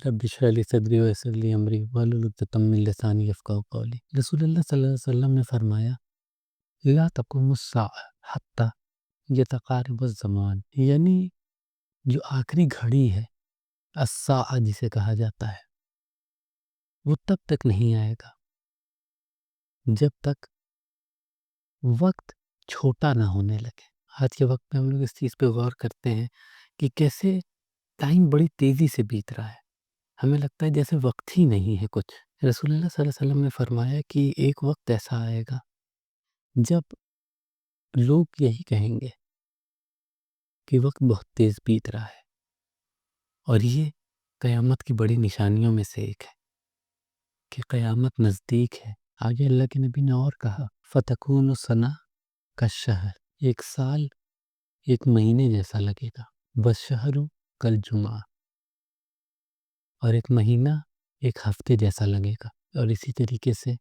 رب اشرح لی صدری ویسر لی امری واحلل عقدۃ من لسانی یفقہوا قولی۔ رسول اللہ صلی اللہ علیہ وسلم نے فرمایا لا تقوم الساعہ حتی یتقارب الزمان، یعنی جو آخری گھڑی ہے الساعہ جسے کہا جاتا ہے، وہ تب تک نہیں آئے گا جب تک وقت چھوٹا نہ ہونے لگے۔ آج کے وقت میں ہم لوگ اس چیز پہ غور کرتے ہیں کہ کیسے ٹائم بڑی تیزی سے بیت رہا ہے، ہمیں لگتا ہے جیسے وقت ہی نہیں ہے کچھ۔ رسول اللہ صلی اللہ علیہ وسلم نے فرمایا کہ ایک وقت ایسا آئے گا جب لوگ یہی کہیں گے کہ وقت بہت تیز بیت رہا ہے، اور یہ قیامت کی بڑی نشانیوں میں سے ایک ہے کہ قیامت نزدیک ہے۔ آگے اللہ کے نبی نے اور کہا فَتَكُونُ سَنَةً كَالشَّهْرِ، ایک سال ایک مہینے جیسا لگے گا، وَالشَّهْرُ كَالْجُمْعَةِ، اور ایک مہینہ ایک ہفتے جیسا لگے گا، اور اسی طریقے سے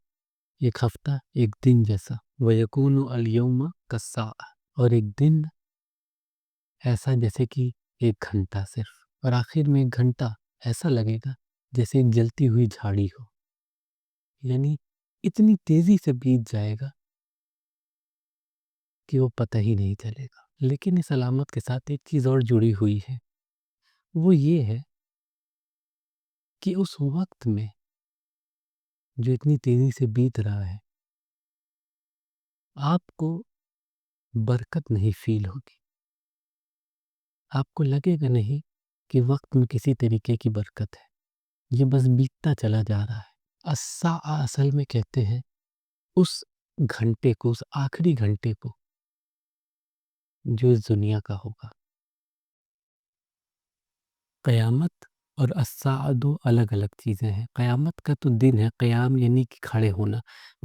ایک ہفتہ ایک دن جیسا۔ وَيَكُونُ الْيَوْمَ كَالسَّاعَةِ، اور ایک دن ایسا جیسے کہ ایک گھنٹہ صرف، اور آخر میں ایک گھنٹہ ایسا لگے گا جیسے ایک جلتی ہوئی جھاڑی ہو، یعنی اتنی تیزی سے بیت جائے گا کہ وہ پتہ ہی نہیں چلے گا۔ لیکن اس علامت کے ساتھ ایک چیز اور جڑی ہوئی ہے، وہ یہ ہے کہ اس وقت میں جو اتنی تیزی سے بیت رہا ہے، آپ کو برکت نہیں فیل ہوگی، آپ کو لگے گا نہیں کہ وقت میں کسی طریقے کی برکت ہے، یہ بس بیتتا چلا جا رہا ہے۔ الساعہ اصل میں کہتے ہیں اس گھنٹے کو، اس آخری گھنٹے کو جو اس دنیا کا ہوگا۔ قیامت اور الساعہ دو الگ الگ چیزیں ہیں۔ قیامت کا تو دن ہے، قیام یعنی کہ کھڑے ہونا،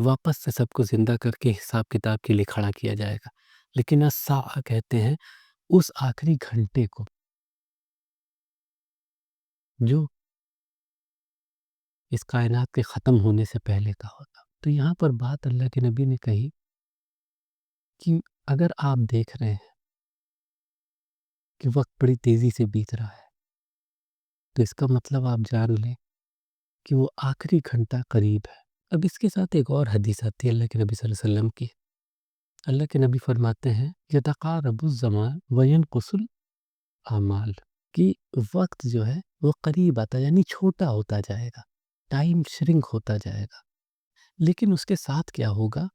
واپس سے سب کو زندہ کر کے حساب کتاب کے لیے کھڑا کیا جائے گا۔ لیکن الساعہ کہتے ہیں اس آخری گھنٹے کو جو اس کائنات کے ختم ہونے سے پہلے کا ہوتا۔ تو یہاں پر بات اللہ کے نبی نے کہی کہ اگر آپ دیکھ رہے ہیں کہ وقت بڑی تیزی سے بیت رہا ہے، تو اس کا مطلب آپ جان لیں کہ وہ آخری گھنٹہ قریب ہے۔ اب اس کے ساتھ ایک اور حدیث آتی ہے اللہ کے نبی صلی اللہ علیہ وسلم کی۔ اللہ کے نبی فرماتے ہیں یتقارب الزمان وینقص الاعمال، کہ وقت جو ہے وہ قریب آتا، یعنی چھوٹا ہوتا جائے گا، ٹائم شرنک ہوتا جائے گا، لیکن اس کے ساتھ کیا ہوگا؟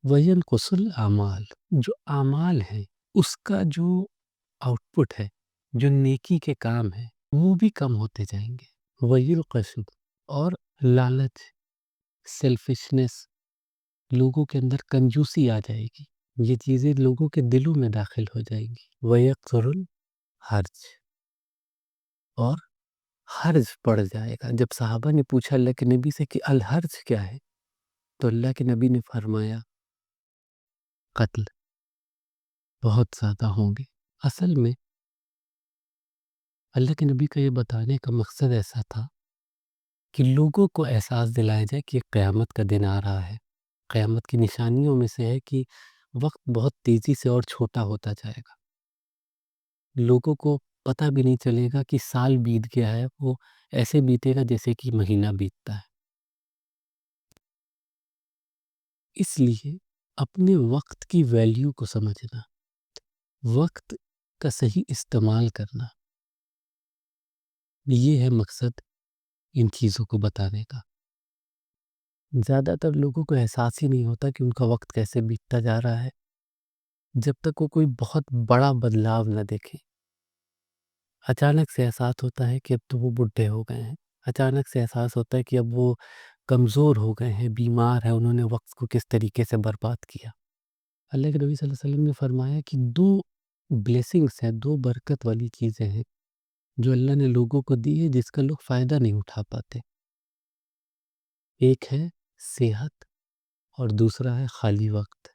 وینقص الاعمال، جو اعمال ہیں اس کا جو آؤٹ پٹ ہے، جو نیکی کے کام ہیں، وہ بھی کم ہوتے جائیں گے۔ ویلقص، اور لالچ، سیلفشنس، لوگوں کے اندر کنجوسی آ جائے گی، یہ چیزیں لوگوں کے دلوں میں داخل ہو جائیں گی۔ ویکثر الحرج، اور حرج بڑھ جائے گا۔ جب صحابہ نے پوچھا اللہ کے نبی سے کہ الحرج کیا ہے، تو اللہ کے نبی نے فرمایا قتل بہت زیادہ ہوں گے۔ اصل میں اللہ کے نبی کا یہ بتانے کا مقصد ایسا تھا کہ لوگوں کو احساس دلایا جائے کہ قیامت کا دن آ رہا ہے۔ قیامت کی نشانیوں میں سے ہے کہ وقت بہت تیزی سے اور چھوٹا ہوتا جائے گا، لوگوں کو پتہ بھی نہیں چلے گا کہ سال بیت گیا ہے، وہ ایسے بیتے گا جیسے کہ مہینہ بیتتا ہے۔ اس لیے اپنے وقت کی ویلیو کو سمجھنا، وقت کا صحیح استعمال کرنا، یہ ہے مقصد ان چیزوں کو بتانے کا۔ زیادہ تر لوگوں کو احساس ہی نہیں ہوتا کہ ان کا وقت کیسے بیتتا جا رہا ہے، جب تک وہ کوئی بہت بڑا بدلاؤ نہ دیکھیں۔ اچانک سے احساس ہوتا ہے کہ اب تو وہ بڈھے ہو گئے ہیں، اچانک سے احساس ہوتا ہے کہ اب وہ کمزور ہو گئے ہیں، بیمار ہیں، انہوں نے وقت کو کس طریقے سے برباد کیا۔ اللہ کے نبی صلی اللہ علیہ وسلم نے فرمایا کہ دو بلیسنگز ہیں، دو برکت والی چیزیں ہیں جو اللہ نے لوگوں کو دی ہے، جس کا لوگ فائدہ نہیں اٹھا پاتے۔ ایک ہے صحت، اور دوسرا ہے خالی وقت۔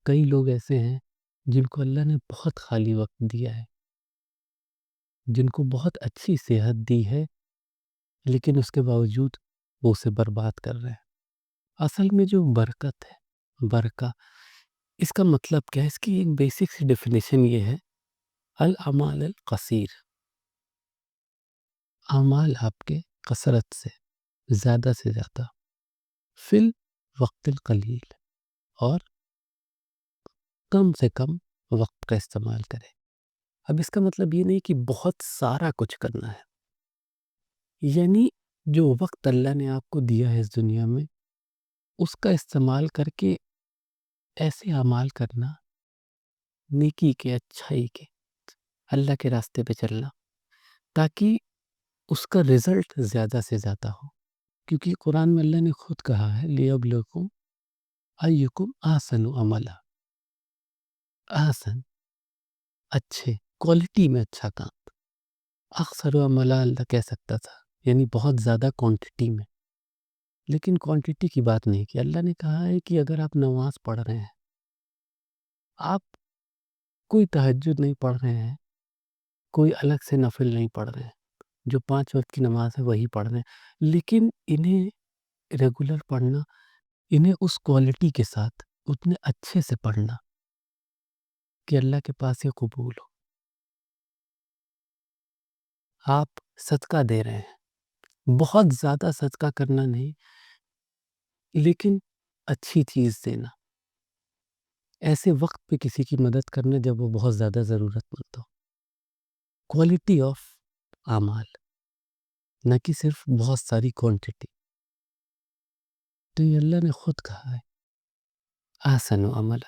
کئی لوگ ایسے ہیں جن کو اللہ نے بہت خالی وقت دیا ہے، جن کو بہت اچھی صحت دی ہے، لیکن اس کے باوجود وہ اسے برباد کر رہے ہیں۔ اصل میں جو برکت ہے، برکہ، اس کا مطلب کیا ہے؟ اس کی ایک بیسک سی ڈیفینیشن یہ ہے الاعمال القصیر، اعمال آپ کے کثرت سے زیادہ فی الوقت القلیل، اور کم سے کم وقت کا استعمال کریں۔ اب اس کا مطلب یہ نہیں کہ بہت سارا کچھ کرنا ہے، یعنی جو وقت اللہ نے آپ کو دیا ہے اس دنیا میں، اس کا استعمال کر کے ایسے اعمال کرنا، نیکی کے، اچھائی کے، اللہ کے راستے پہ چلنا، تاکہ اس کا رزلٹ زیادہ سے زیادہ ہو۔ کیونکہ قرآن میں اللہ نے خود کہا ہے لِيَبْلُوَكُمْ أَيُّكُمْ أَحْسَنُ عَمَلًا، احسن، اچھے، کوالٹی میں اچھا کام۔ اکثر عملہ اللہ کہہ سکتا تھا، یعنی بہت زیادہ کوانٹٹی میں، لیکن کوانٹٹی کی بات نہیں کی۔ اللہ نے کہا ہے کہ اگر آپ نماز پڑھ رہے ہیں، آپ کوئی تہجد نہیں پڑھ رہے ہیں، کوئی الگ سے نفل نہیں پڑھ رہے ہیں، جو 5 وقت کی نماز ہے وہی پڑھ رہے ہیں، لیکن انہیں ریگولر پڑھنا، انہیں اس کوالٹی کے ساتھ اتنے اچھے سے پڑھنا کہ اللہ کے پاس یہ قبول ہو۔ آپ صدقہ دے رہے ہیں، بہت زیادہ صدقہ کرنا نہیں، لیکن اچھی چیز دینا، ایسے وقت پہ کسی کی مدد کرنا جب وہ بہت زیادہ ضرورت مند ہو۔ کوالٹی آف اعمال، نہ کہ صرف بہت ساری کوانٹٹی۔ تو یہ اللہ نے خود کہا ہے احسن عمل،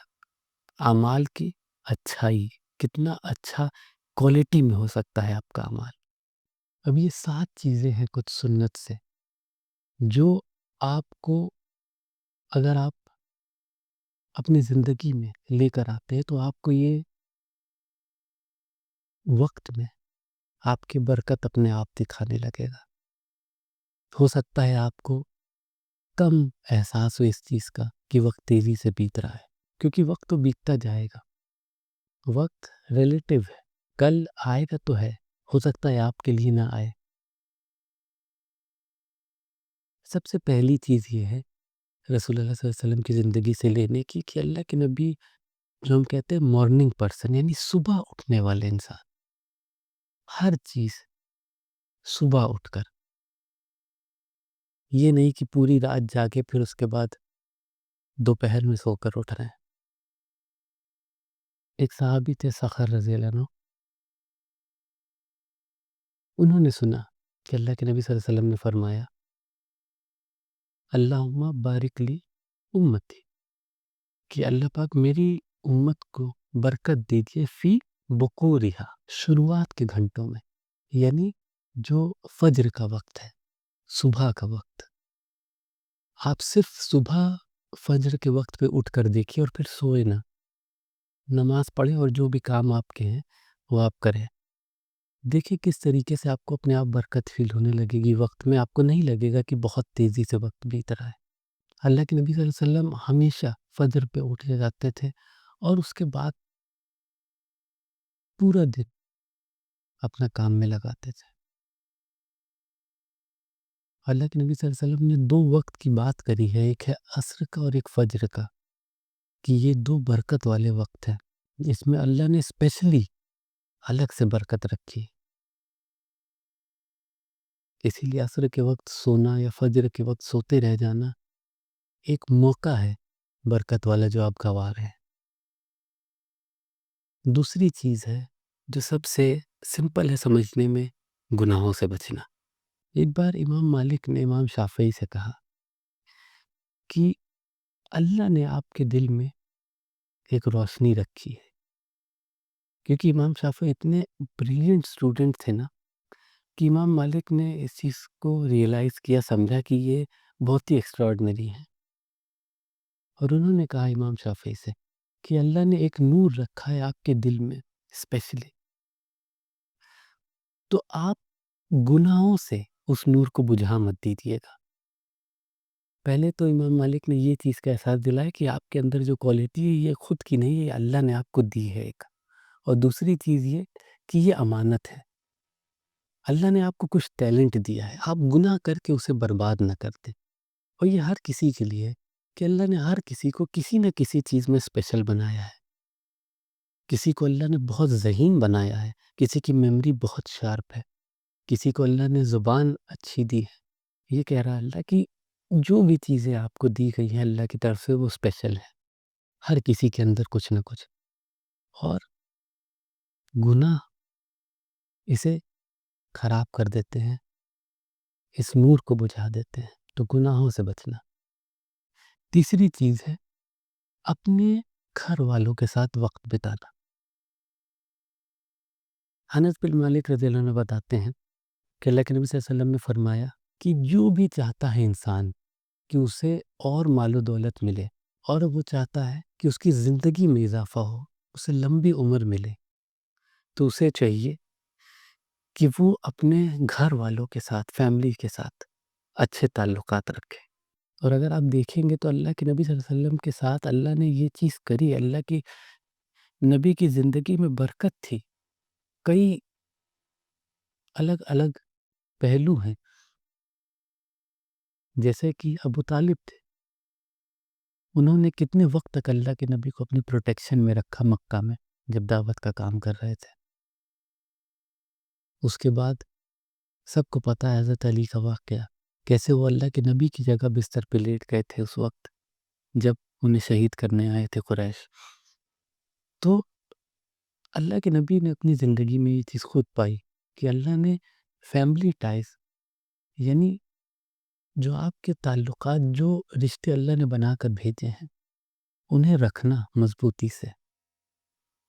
اعمال کی اچھائی، کتنا اچھا کوالٹی میں ہو سکتا ہے آپ کا اعمال۔ اب یہ 7 چیزیں ہیں کچھ سنت سے، جو آپ کو، اگر آپ اپنی زندگی میں لے کر آتے ہیں تو آپ کو یہ وقت میں آپ کی برکت اپنے آپ دکھانے لگے گا۔ ہو سکتا ہے آپ کو کم احساس ہو اس چیز کا کہ وقت تیزی سے بیت رہا ہے، کیونکہ وقت تو بیتتا جائے گا۔ وقت ریلیٹیو ہے، کل آئے گا تو ہے، ہو سکتا ہے آپ کے لیے نہ آئے۔ سب سے پہلی چیز یہ ہے رسول اللہ صلی اللہ علیہ وسلم کی زندگی سے لینے کی، کہ اللہ کے نبی، جو ہم کہتے ہیں مارننگ پرسن، یعنی صبح اٹھنے والے انسان، ہر چیز صبح اٹھ کر، یہ نہیں کہ پوری رات جاگے پھر اس کے بعد دوپہر میں سو کر اٹھ رہے ہیں۔ ایک صحابی تھے سخر رضی اللہ عنہ، انہوں نے سنا کہ اللہ کے نبی صلی اللہ علیہ وسلم نے فرمایا اللہم بارک لی امتی، کہ اللہ پاک میری امت کو برکت دیجئے فی بکورہا، شروعات کے گھنٹوں میں، یعنی جو فجر کا وقت ہے، صبح کا وقت۔ آپ صرف صبح فجر کے وقت پہ اٹھ کر دیکھیں اور پھر سوئے نہ، نماز پڑھیں اور جو بھی کام آپ کے ہیں وہ آپ کریں۔ دیکھیں کس طریقے سے آپ کو اپنے آپ برکت فیل ہونے لگے گی، وقت میں آپ کو نہیں لگے گا کہ بہت تیزی سے وقت بیت رہا ہے۔ اللہ کے نبی صلی اللہ علیہ وسلم ہمیشہ فجر پہ اٹھ جاتے تھے اور اس کے بعد پورا دن اپنا کام میں لگاتے تھے۔ اللہ کے نبی صلی اللہ علیہ وسلم نے 2 وقت کی بات کری ہے، ایک ہے عصر کا اور ایک فجر کا، کہ یہ 2 برکت والے وقت ہیں، اس میں اللہ نے اسپیشلی الگ سے برکت رکھی۔ اسی لیے عصر کے وقت سونا یا فجر کے وقت سوتے رہ جانا ایک موقع ہے برکت والا جو آپ گنوا رہے ہیں۔ دوسری چیز ہے جو سب سے سمپل ہے سمجھنے میں، گناہوں سے بچنا۔ ایک بار امام مالک نے امام شافعی سے کہا کہ اللہ نے آپ کے دل میں ایک روشنی رکھی ہے، کیونکہ امام شافعی اتنے بریلینٹ اسٹوڈنٹ تھے نا، کہ امام مالک نے اس چیز کو ریئلائز کیا، سمجھا کہ یہ بہت ہی ایکسٹراڈنری ہے، اور انہوں نے کہا امام شافعی سے کہ اللہ نے ایک نور رکھا ہے آپ کے دل میں اسپیشلی، تو آپ گناہوں سے اس نور کو بجھا مت دیجیے گا۔ پہلے تو امام مالک نے یہ چیز کا احساس دلایا کہ آپ کے اندر جو کوالٹی ہے یہ خود کی نہیں ہے، یہ اللہ نے آپ کو دی ہے ایک، اور دوسری چیز یہ کہ یہ امانت ہے، اللہ نے آپ کو کچھ ٹیلنٹ دیا ہے، آپ گناہ کر کے اسے برباد نہ کرتے۔ اور یہ ہر کسی کے لیے ہے کہ اللہ نے ہر کسی کو کسی نہ کسی چیز میں اسپیشل بنایا ہے۔ کسی کو اللہ نے بہت ذہین بنایا ہے، کسی کی میموری بہت شارپ ہے، کسی کو اللہ نے زبان اچھی دی ہے، یہ کہہ رہا اللہ کہ جو بھی چیزیں آپ کو دی گئی ہیں اللہ کی طرف سے وہ اسپیشل ہے، ہر کسی کے اندر کچھ نہ کچھ. اور گناہ اسے خراب کر دیتے ہیں، اس نور کو بجھا دیتے ہیں. تو گناہوں سے بچنا. تیسری چیز ہے اپنے گھر والوں کے ساتھ وقت بتانا. انس بن مالک رضی اللہ عنہ بتاتے ہیں کہ اللہ کے نبی صلی اللہ علیہ وسلم نے فرمایا کہ جو بھی چاہتا ہے انسان کہ اسے اور مال و دولت ملے، اور وہ چاہتا ہے کہ اس کی زندگی میں اضافہ ہو، اسے لمبی عمر ملے، تو اسے چاہیے کہ وہ اپنے گھر والوں کے ساتھ، فیملی کے ساتھ اچھے تعلقات رکھے. اور اگر آپ دیکھیں گے تو اللہ کے نبی صلی اللہ علیہ وسلم کے ساتھ اللہ نے یہ چیز کری. اللہ کی نبی کی زندگی میں برکت تھی. کئی الگ الگ پہلو ہیں، جیسے کہ ابو طالب تھے، انہوں نے کتنے وقت تک اللہ کے نبی کو اپنی پروٹیکشن میں رکھا مکہ میں جب دعوت کا کام کر رہے تھے. اس کے بعد سب کو پتہ ہے حضرت علی کا واقعہ، کیسے وہ اللہ کے نبی کی جگہ بستر پہ لیٹ گئے تھے اس وقت جب انہیں شہید کرنے آئے تھے قریش. تو اللہ کے نبی نے اپنی زندگی میں یہ چیز خود پائی کہ اللہ نے فیملی ٹائز، یعنی جو آپ کے تعلقات، جو رشتے اللہ نے بنا کر بھیجے ہیں، انہیں رکھنا مضبوطی سے.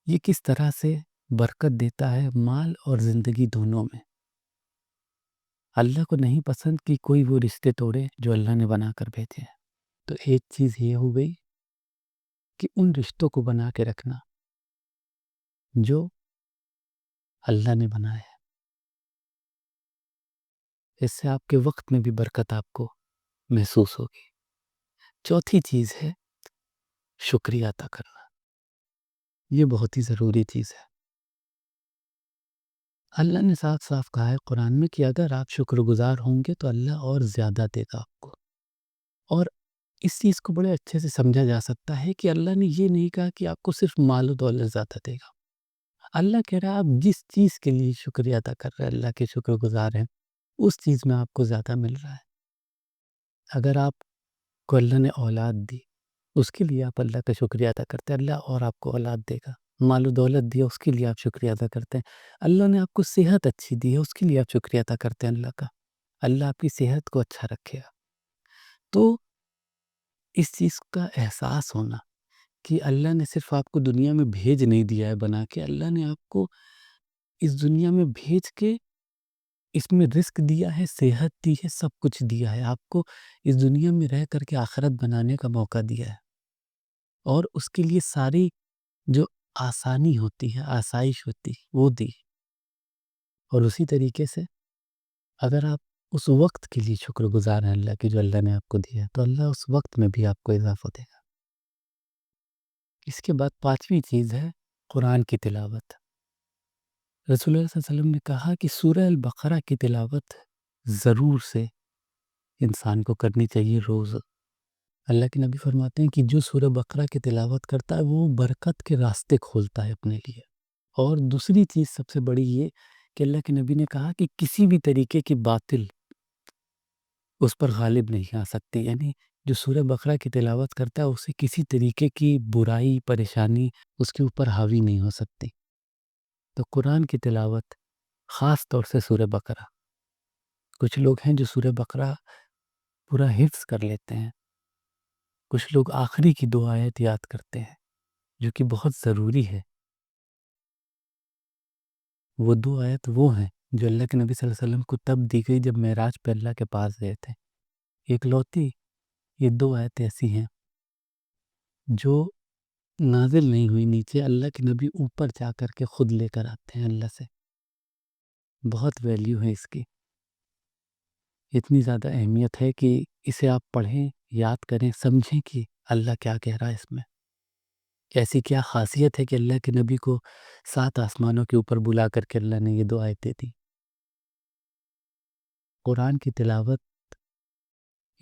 یہ کس طرح سے برکت دیتا ہے مال اور زندگی دونوں میں. اللہ کو نہیں پسند کہ کوئی وہ رشتے توڑے جو اللہ نے بنا کر بھیجے ہیں. تو ایک چیز یہ ہو گئی کہ ان رشتوں کو بنا کے رکھنا جو اللہ نے بنایا ہے. اس سے آپ کے وقت میں بھی برکت آپ کو محسوس ہوگی. چوتھی چیز ہے شکریہ ادا کرنا. یہ بہت ہی ضروری چیز ہے. اللہ نے صاف صاف کہا ہے قرآن میں کہ اگر آپ شکر گزار ہوں گے تو اللہ اور زیادہ دے گا آپ کو. اور اس چیز کو بڑے اچھے سے سمجھا جا سکتا ہے کہ اللہ نے یہ نہیں کہا کہ آپ کو صرف مال و دولت زیادہ دے گا. اللہ کہہ رہا ہے آپ جس چیز کے لیے شکریہ ادا کر رہے ہیں، اللہ کے شکر گزار ہیں، اس چیز میں آپ کو زیادہ مل رہا ہے. اگر آپ کو اللہ نے اولاد دی، اس کے لیے آپ اللہ کا شکریہ ادا کرتے ہیں، اللہ اور آپ کو اولاد دے گا. مال و دولت دیا، اس کے لیے آپ شکریہ ادا کرتے ہیں. اللہ نے آپ کو صحت اچھی دی ہے، اس کے لیے آپ شکریہ ادا کرتے ہیں اللہ کا. اللہ آپ کی صحت کو اچھا رکھے گا. تو اس چیز کا احساس ہونا کہ اللہ نے صرف آپ کو دنیا میں بھیج نہیں دیا ہے بنا کے، اللہ نے آپ کو اس دنیا میں بھیج کے اس میں رزق دیا ہے، صحت دی ہے، سب کچھ دیا ہے. آپ کو اس دنیا میں رہ کر کے آخرت بنانے کا موقع دیا ہے، اور اس کے لیے ساری جو آسانی ہوتی ہے، آسائش ہوتی ہے، وہ دی. اور اسی طریقے سے اگر آپ اس وقت کے لیے شکر گزار ہیں اللہ کی جو اللہ نے آپ کو دیا ہے، تو اللہ اس وقت میں بھی آپ کو اضافہ دے گا. اس کے بعد پانچویں چیز ہے قرآن کی تلاوت. رسول اللہ صلی اللہ علیہ وسلم نے کہا کہ سورہ البقرہ کی تلاوت ضرور سے انسان کو کرنی چاہیے روز. اللہ کے نبی فرماتے ہیں کہ جو سورہ بقرہ کی تلاوت کرتا ہے وہ برکت کے راستے کھولتا ہے اپنے لیے. اور دوسری چیز سب سے بڑی یہ کہ اللہ کے نبی نے کہا کہ کسی بھی طریقے کی باطل اس پر غالب نہیں آ سکتی. یعنی جو سورہ بقرہ کی تلاوت کرتا ہے اسے کسی طریقے کی برائی، پریشانی اس کے اوپر حاوی نہیں ہو سکتی. تو قرآن کی تلاوت، خاص طور سے سورہ بقرہ. کچھ لوگ ہیں جو سورہ بقرہ پورا حفظ کر لیتے ہیں، کچھ لوگ آخری کی 2 آیت یاد کرتے ہیں جو کہ بہت ضروری ہے. وہ 2 آیت وہ ہیں جو اللہ کے نبی صلی اللہ علیہ وسلم کو تب دی گئی جب معراج پہ اللہ کے پاس گئے تھے. ایک لوتی یہ 2 آیتیں ایسی ہیں جو نازل نہیں ہوئی نیچے، اللہ کے نبی اوپر جا کر کے خود لے کر آتے ہیں اللہ سے. بہت ویلیو ہے اس کی، اتنی زیادہ اہمیت ہے کہ اسے آپ پڑھیں، یاد کریں، سمجھیں کہ اللہ کیا کہہ رہا ہے اس میں. ایسی کیا خاصیت ہے کہ اللہ کے نبی کو 7 آسمانوں کے اوپر بلا کر کے اللہ نے یہ 2 آیتیں دی. قرآن کی تلاوت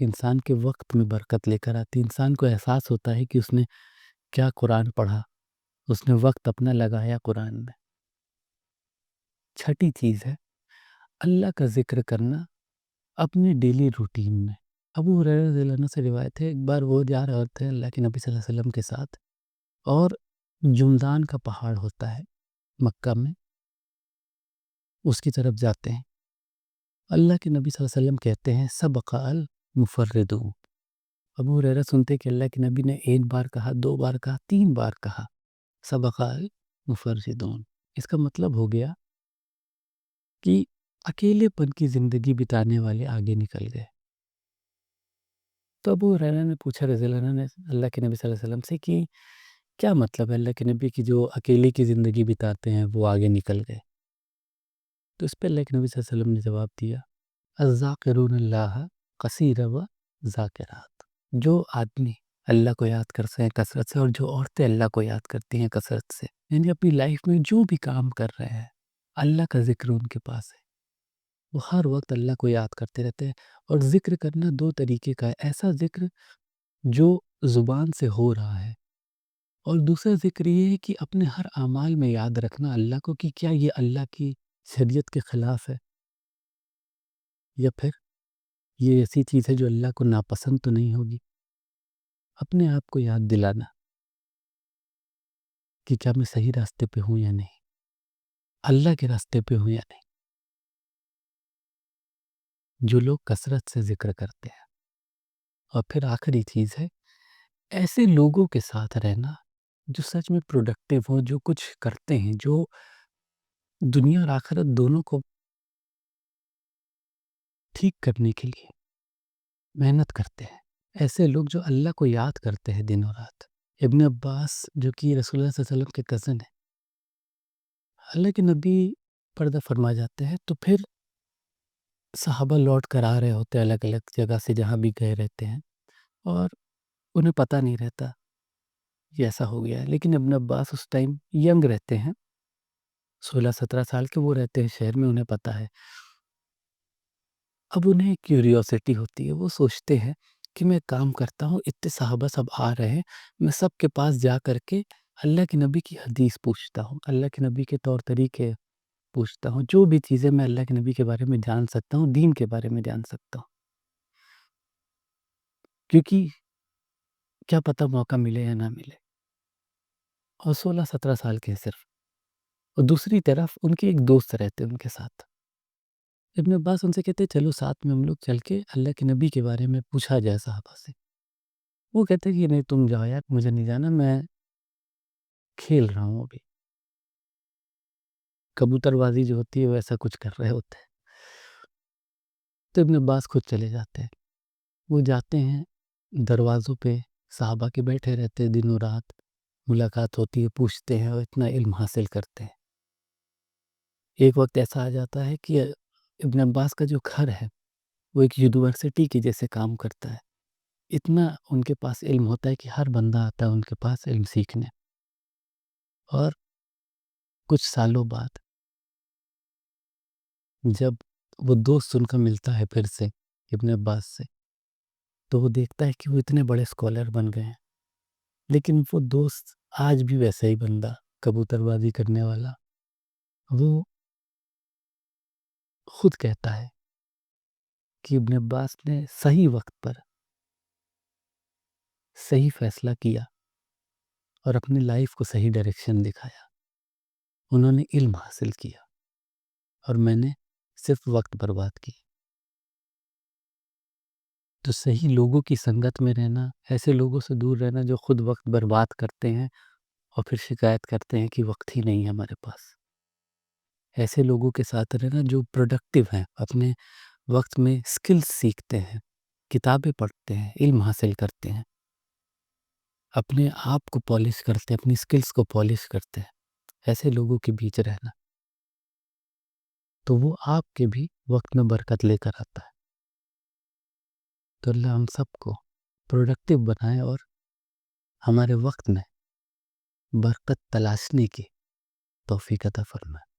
انسان کے وقت میں برکت لے کر آتی. انسان کو احساس ہوتا ہے کہ اس نے کیا قرآن پڑھا، اس نے وقت اپنا لگایا قرآن میں. چھٹی چیز ہے اللہ کا ذکر کرنا اپنے ڈیلی روٹین میں۔ ابو ہریرہ رضی اللہ عنہ سے روایت ہے، ایک بار وہ جا رہے ہوتے ہیں اللہ کے نبی صلی اللہ علیہ وسلم کے ساتھ، اور جمدان کا پہاڑ ہوتا ہے مکہ میں، اس کی طرف جاتے ہیں۔ اللہ کے نبی صلی اللہ علیہ وسلم کہتے ہیں سبق المفردون۔ ابو ہریرہ سنتے کہ اللہ کے نبی نے ایک بار کہا، دو بار کہا، تین بار کہا سبق المفردون۔ اس کا مطلب ہو گیا کہ اکیلے پن کی زندگی بتانے والے آگے نکل گئے۔ تو ابو ہریرہ نے پوچھا رضی اللہ عنہ نے اللہ کے نبی صلی اللہ علیہ وسلم سے کہ کیا مطلب ہے اللہ کے نبی کی جو اکیلے کی زندگی بتاتے ہیں وہ آگے نکل گئے؟ تو اس پہ اللہ کے نبی صلی اللہ علیہ وسلم نے جواب دیا، الذاکرون اللہ کثیر و ذاکرات۔ جو آدمی اللہ کو یاد کرتے ہیں کثرت سے، اور جو عورتیں اللہ کو یاد کرتی ہیں کثرت سے، یعنی اپنی لائف میں جو بھی کام کر رہے ہیں اللہ کا ذکر ان کے پاس ہے، وہ ہر وقت اللہ کو یاد کرتے رہتے ہیں۔ اور ذکر کرنا دو طریقے کا ہے، ایسا ذکر جو زبان سے ہو رہا ہے، اور دوسرا ذکر یہ ہے کہ اپنے ہر اعمال میں یاد رکھنا اللہ کو کہ کیا یہ اللہ کی شریعت کے خلاف ہے، یا پھر یہ ایسی چیز ہے جو اللہ کو ناپسند تو نہیں ہوگی۔ اپنے آپ کو یاد دلانا کہ کیا میں صحیح راستے پہ ہوں یا نہیں، اللہ کے راستے پہ ہوں یا نہیں۔ جو لوگ کثرت سے ذکر کرتے ہیں، اور پھر آخری چیز ہے ایسے لوگوں کے ساتھ رہنا جو سچ میں پروڈکٹیو ہوں، جو کچھ کرتے ہیں، جو دنیا اور آخرت دونوں کو ٹھیک کرنے کے لیے محنت کرتے ہیں۔ ایسے لوگ جو اللہ کو یاد کرتے ہیں دن و رات۔ ابن عباس جو کہ رسول اللہ صلی اللہ علیہ وسلم کے کزن ہیں، اللہ کے نبی پردہ فرما جاتے ہیں تو پھر صحابہ لوٹ کر آ رہے ہوتے ہیں الگ الگ جگہ سے جہاں بھی گئے رہتے ہیں، اور انہیں پتہ نہیں رہتا یہ ایسا ہو گیا ہے۔ لیکن ابن عباس اس ٹائم ینگ رہتے ہیں، 16-17 سال کے وہ رہتے ہیں شہر میں، انہیں پتہ ہے۔ اب انہیں کیوریوسٹی ہوتی ہے، وہ سوچتے ہیں کہ میں کام کرتا ہوں، اتنے صحابہ سب آ رہے ہیں، میں سب کے پاس جا کر کے اللہ کے نبی کی حدیث پوچھتا ہوں، اللہ کے نبی کے طور طریقے پوچھتا ہوں، جو بھی چیزیں میں اللہ کے نبی کے بارے میں جان سکتا ہوں، دین کے بارے میں جان سکتا ہوں، کیونکہ کیا پتہ موقع ملے یا نہ ملے۔ اور 16-17 سال کے صرف، اور دوسری طرف ان کے ایک دوست رہتے ان کے ساتھ۔ ابن عباس ان سے کہتے چلو ساتھ میں ہم لوگ چل کے اللہ کے نبی کے بارے میں پوچھا جائے صحابہ سے۔ وہ کہتے کہ نہیں تم جاؤ یار، مجھے نہیں جانا، میں کھیل رہا ہوں ابھی۔ کبوتر بازی جو ہوتی ہے ویسا کچھ کر رہے ہوتے ہیں۔ تو ابن عباس خود چلے جاتے ہیں، وہ جاتے ہیں دروازوں پہ، صحابہ کے بیٹھے رہتے ہیں دن و رات، ملاقات ہوتی ہے، پوچھتے ہیں اور اتنا علم حاصل کرتے ہیں۔ ایک وقت ایسا آ جاتا ہے کہ ابن عباس کا جو گھر ہے وہ ایک یونیورسٹی کی جیسے کام کرتا ہے، اتنا ان کے پاس علم ہوتا ہے کہ ہر بندہ آتا ہے ان کے پاس علم سیکھنے۔ اور کچھ سالوں بعد جب وہ دوست ان کا ملتا ہے پھر سے ابن عباس سے، تو وہ دیکھتا ہے کہ وہ اتنے بڑے اسکالر بن گئے ہیں، لیکن وہ دوست آج بھی ویسا ہی بندہ، کبوتر بازی کرنے والا۔ وہ خود کہتا ہے کہ ابن عباس نے صحیح وقت پر صحیح فیصلہ کیا اور اپنی لائف کو صحیح ڈائریکشن دکھایا، انہوں نے علم حاصل کیا اور میں نے صرف وقت برباد کی۔ تو صحیح لوگوں کی سنگت میں رہنا، ایسے لوگوں سے دور رہنا جو خود وقت برباد کرتے ہیں اور پھر شکایت کرتے ہیں کہ وقت ہی نہیں ہے ہمارے پاس۔ ایسے لوگوں کے ساتھ رہنا جو پروڈکٹیو ہیں، اپنے وقت میں سکلز سیکھتے ہیں، کتابیں پڑھتے ہیں، علم حاصل کرتے ہیں، اپنے آپ کو پالش کرتے ہیں، اپنی سکلز کو پالش کرتے ہیں، ایسے لوگوں کے بیچ رہنا، تو وہ آپ کے بھی وقت میں برکت لے کر آتا ہے۔ تو اللہ ہم سب کو پروڈکٹیو بنائے اور ہمارے وقت میں برکت تلاشنے کی توفیق عطا فرمائے۔